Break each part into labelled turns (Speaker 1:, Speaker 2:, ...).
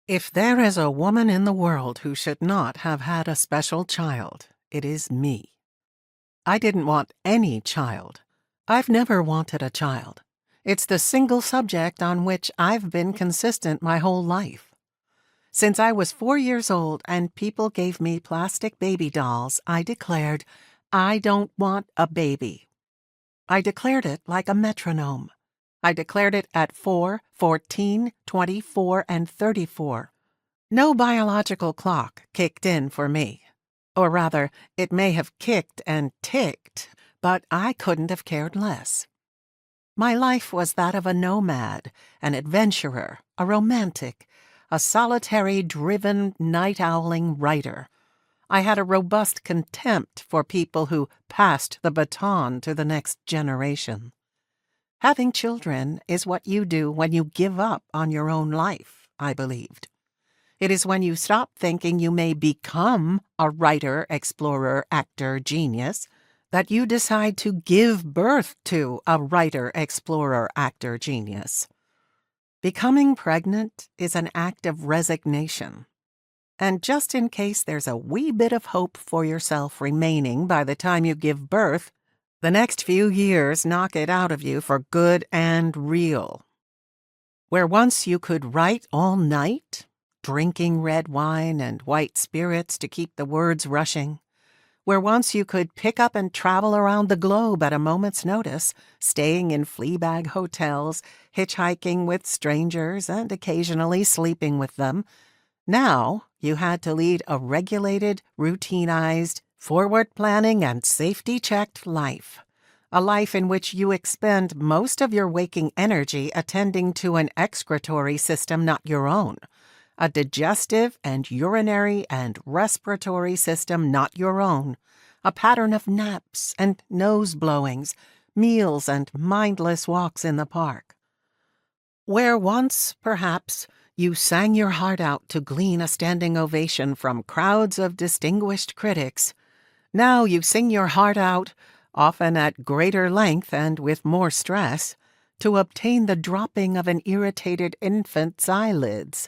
Speaker 1: If there is a woman in the world who should not have had a special child, it is me. I didn't want any child. I've never wanted a child. It's the single subject on which I've been consistent my whole life. Since I was 4 years old and people gave me plastic baby dolls, I declared, I don't want a baby. I declared it like a metronome. I declared it at 4, 14, 24, and 34. No biological clock kicked in for me. Or rather, it may have kicked and ticked, but I couldn't have cared less. My life was that of a nomad, an adventurer, a romantic, a solitary, driven, night-owling writer. I had a robust contempt for people who passed the baton to the next generation. Having children is what you do when you give up on your own life, I believed. It is when you stop thinking you may become a writer, explorer, actor, genius, that you decide to give birth to a writer, explorer, actor, genius. Becoming pregnant is an act of resignation. And just in case there's a wee bit of hope for yourself remaining by the time you give birth, the next few years knock it out of you for good and real. Where once you could write all night, drinking red wine and white spirits to keep the words rushing, where once you could pick up and travel around the globe at a moment's notice, staying in flea-bag hotels, hitchhiking with strangers, and occasionally sleeping with them, now you had to lead a regulated, routinized, forward-planning and safety-checked life. A life in which you expend most of your waking energy attending to an excretory system not your own, a digestive and urinary and respiratory system not your own, a pattern of naps and nose-blowings, meals and mindless walks in the park. Where once, perhaps, you sang your heart out to glean a standing ovation from crowds of distinguished critics, now you sing your heart out, often at greater length and with more stress, to obtain the dropping of an irritated infant's eyelids.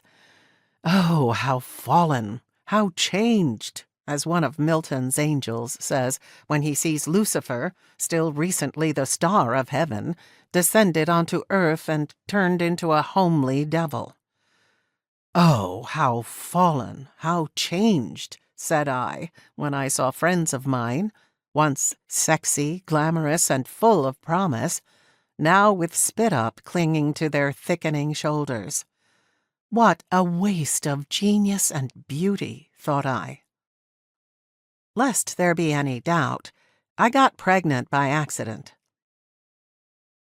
Speaker 1: Oh, how fallen, how changed, as one of Milton's angels says when he sees Lucifer, still recently the star of heaven, descended onto earth and turned into a homely devil. Oh, how fallen, how changed, said I, when I saw friends of mine, once sexy, glamorous, and full of promise, now with spit-up clinging to their thickening shoulders. What a waste of genius and beauty, thought I. Lest there be any doubt, I got pregnant by accident.